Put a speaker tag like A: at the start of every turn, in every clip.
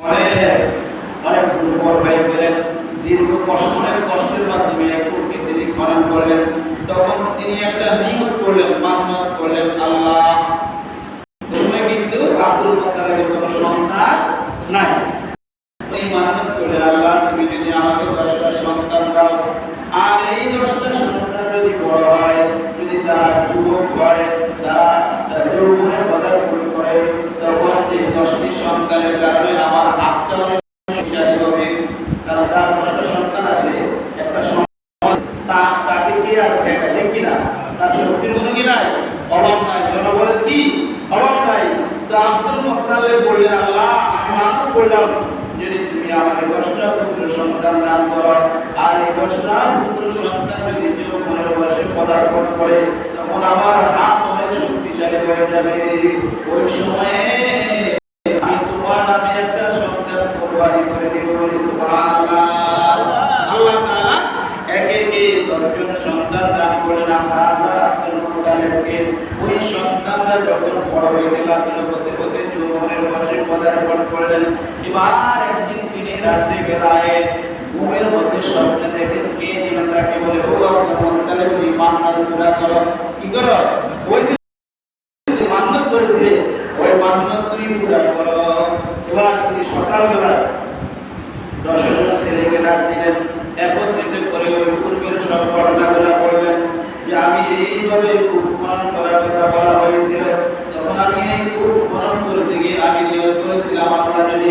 A: অনেক দুর্বল হয়ে গেলেন। দীর্ঘ কষ্টের মাধ্যমে কুরকে তিনি খনন করলেন। তখন তিনি একটা নিয়ত করলেন, মান্নত করলেন, আল্লাহ, সময় কিন্তু আব্দুল মুত্তালিবের কোনো সন্তান নাই। এই মান্নত করলেন, আল্লাহ তুমি যদি আমাকে 10টা সন্তান দাও, আর এই 10টা সন্তান যদি বড় হয়, যদি তারা যুবক হয়, তারা যৌবনে পদার্পণ করে, তখন এই 10টি সন্তানের কারণে আমার হাতটা অনেক শক্তিশালী হবে। কারণ তার 10টা সন্তান আছে, একটা তাকে কি আর ফেকা, ঠিক কিনা? তার শক্তির কোনো কি নাই, অভাব নাই, জনগণের কি অভাব নাই। তো আব্দুল মুত্তালিব বললেন, আল্লাহ আমি মানত করলাম যদি তুমি আমাকে 10টা পুত্র সন্তান দান করো, আর এই 10টা পুত্র সন্তান যদি যৌবনের বয়সে পদার্পণ করে, তখন আমার হাত অনেক শক্তিশালী হয়ে যাবে। ওই সময়ে আমি তোমার নামে একটা সন্তান কোরবানি করে দিব। বলি সুবহানাল্লাহ। আল্লাহ তাআলা একে একে 10 জন সন্তান দান করলেন আব্দুল মুত্তালিবকে। ওই সন্তানরা যখন বড় হয়ে গেল, হতে হতে যৌবনের বয়সে পদার্পণ করলেন। এবার একদিন তিনি রাত্রি বেলায় ঘুমের মধ্যে স্বপ্নে দেখেন কে যেন তাকে বলে, ও আব্দুল মুত্তালিব তুই মান্নাত পুরা করো। কি করো? ওই যে মান্নাত করেছিলে, ওই মান্নাত তুই পুরা করো। এবার তিনি সকালবেলা 10 জন ছেলেকে ডাক দিলেন, একত্রিত করে ওই পূর্বের সব ঘটনাগুলো বললেন যে আমি এইভাবে কূপ খনন করার কথা বলা হয়েছিল। তখন আমি এই কূপ খনন করতে গিয়ে আমি নিয়ত করেছিলাম, আল্লাহ যদি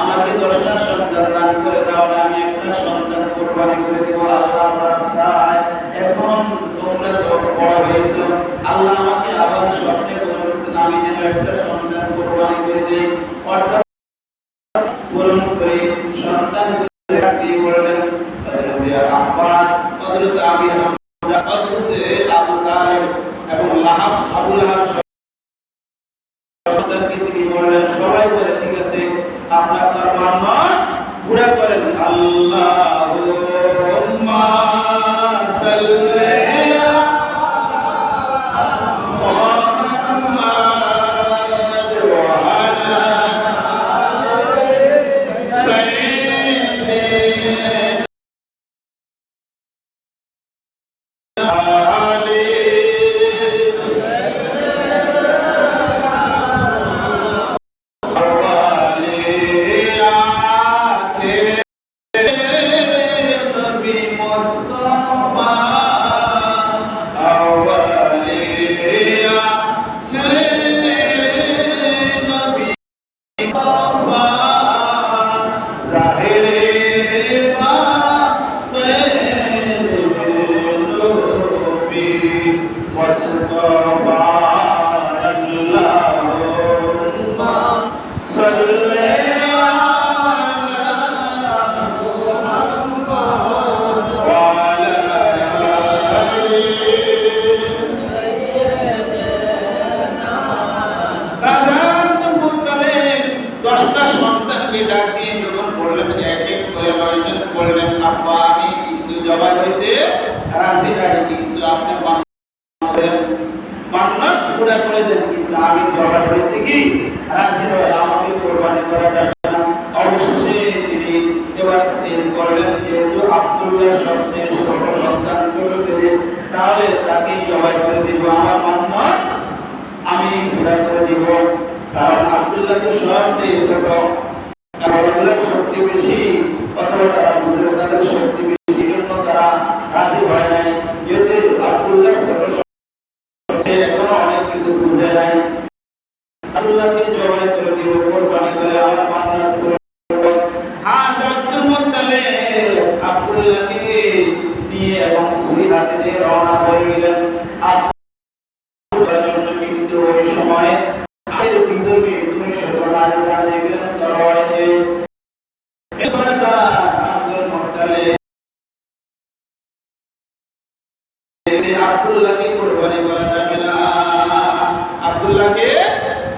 A: আমাকে 10টা সন্তান দান করে দাও না, আমি একটা সন্তান কোরবানি করে দিব আল্লাহর রাস্তায়। এখন তোমরা তো বড় হয়েছো, আল্লাহ আমাকে আবার স্বপ্নে বলেছেন আমি যেন একটা সন্তান কোরবানি করে দিই। অর্থাৎ পূরণ করে সন্তান দিয়ে বললেন হযরত আব্বাস, হযরত আমির হামজা, হযরত আবু তালিব এবং আবু লাহাব সন্তানকে তিনি বললেন, সবাই বলে ঠিক আছে আপনার মান্নাত পুরা করেন। আল্লাহুম্মা সাল্লি জবাই হইতে রাজি নাই, কিন্তু আপনি মান্নাত পুরা করে দেন, কিন্তু আমি জবাই হইতে কি রাজি নই, আমাকে কোরবানি করা যাবে না। অবশেষে তিনি এবার স্থির করলেন, যেহেতু আব্দুল্লাহ সবচেয়ে ছোট সন্তান, ছোট ছেলে, তাহলে তাকে জবাই করে দিব, আমার মান্নাত আমি পুরা করে দিব। কারণ আব্দুল্লাহ তো সবচেয়ে ছোট, তাদের শক্তি বেশি, অথবা তারা বুঝে তাদের শক্তি বেশি, জন্য তারা রাজি হয় নাই। যেহেতু আব্দুল্লাহ ছোট, এখনো অনেক কিছু বুঝে নাই, আব্দুল্লাহকে জবাই করে দিব, কোরবানি করে আমার মান্নাত পূরণ করব। আব্দুল মুত্তালিব আব্দুল্লাহকে নিয়ে এবং ছুরি হাতে নিয়ে রওনা হয়ে গেলেন আব্দুল্লাহর জন্য। কিন্তু ওই সময় এর ভিতরে 200 নারী দাঁড়িয়ে গেলেন তরবারি নিয়ে। আব্দুল্লাহকে কোরবানি করা যাবে না, আব্দুল্লাহকে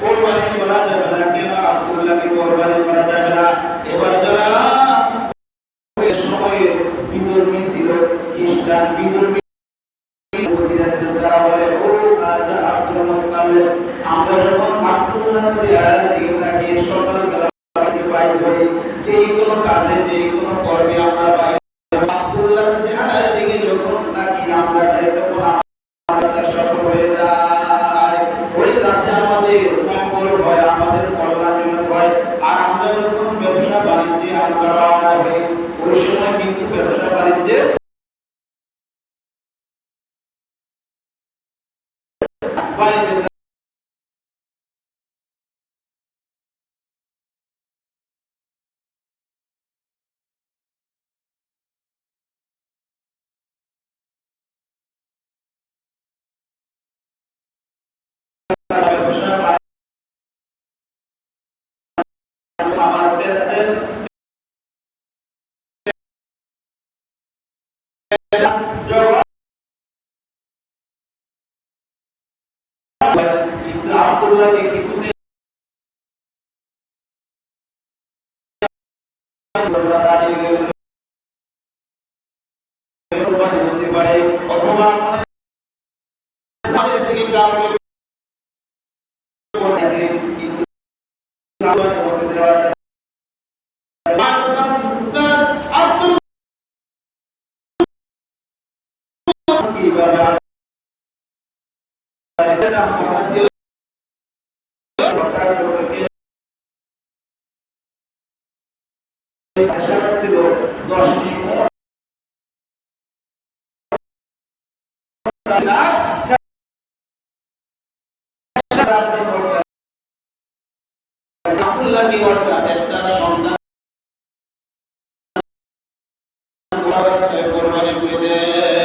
A: কোরবানি করা যাবে না। কেন আব্দুল্লাহকে কোরবানি করা যাবে না? এবার যারা ওই সময়ে বিধর্মী ছিল, খ্রিস্টান বিধর্মী ছিল, তারা বলে ও রাজা আব্দুল মুত্তালিব, আমরা যখন আব্দুল্লাহর চেহারার দিকে তাকিয়ে সকালবেলা বাইরে হই, যেই কোনো কাজে যেই কোনো কর্মে আমরা বাইরে আব্দুল্লাহ চেহারার দিকে যখন তাকি আমরা যাই তখন আমাদের সফল হয়ে যায়। ওই কাজে আমাদের মঙ্গল হয়, আমাদের কল্যাণজনক হয়। আর আমরা যখন ব্যবসা বাণিজ্যে আমরা রওনা হই, ওই সময় কিন্তু ব্যবসা বাণিজ্যে বাণিজ্য ব্যবসা আমার দেশের কিন্তু আব্দুল্লাহকে কিছুতে দাঁড়িয়ে গেল হতে পারে, অথবা সামনে থেকে কাউকে করতেছে কিন্তু হতে দেওয়া যায় আব্দুল কিভাবে ছিল 10টি আব্দুল্লাহকে অর্থাৎ একটা সন্তান কোরবানি করে দেয়।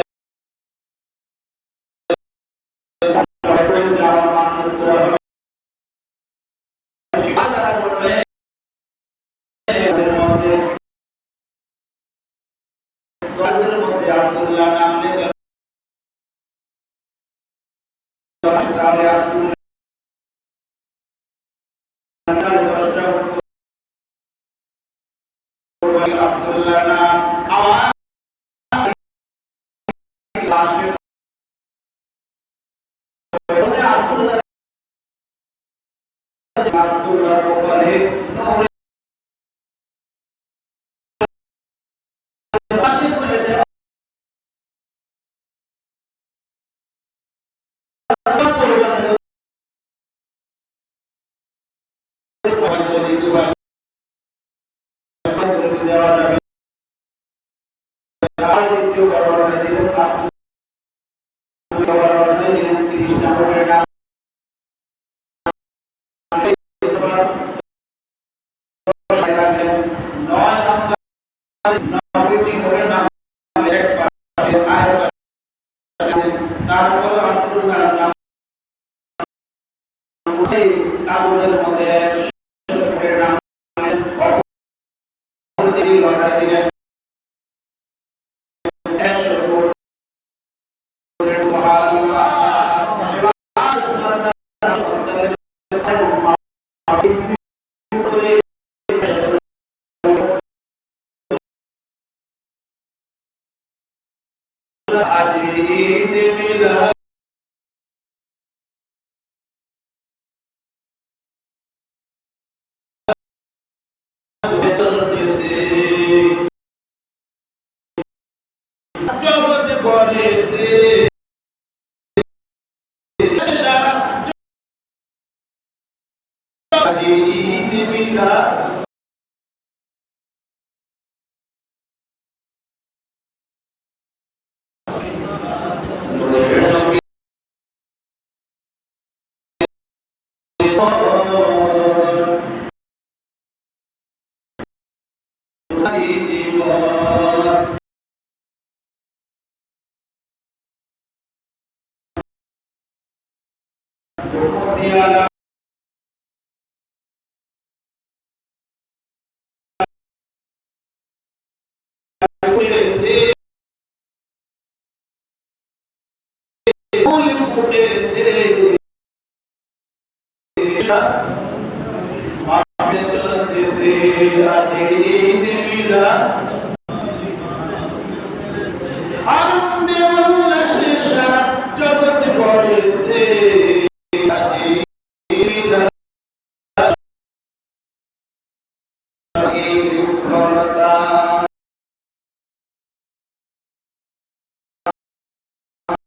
A: আব্দুল্লাহ নাম লেখা তাহলে আব্দুল্লাহ নাম আমার আব্দুল্লাহ বলে দেওয়া যাবে। আর দ্বিতীয় বর্ণনা দিলেন আব্দুল্লাহ বর্ণনা দিলেন 30 নম্বরের নাম 9 নম্বর 90টি করে নাম এক পাশে আরেক পাশে তারপর আব্দুল্লাহ নাম ওই কাগজের মধ্যে নাম অপরদিকে লটারি দিলেন 100 সুবহানাল্লাহ। আজ ঈদ মিলাদ জগতে ভরেছে সারা আজ ঈদ মিলাদ চলতেছে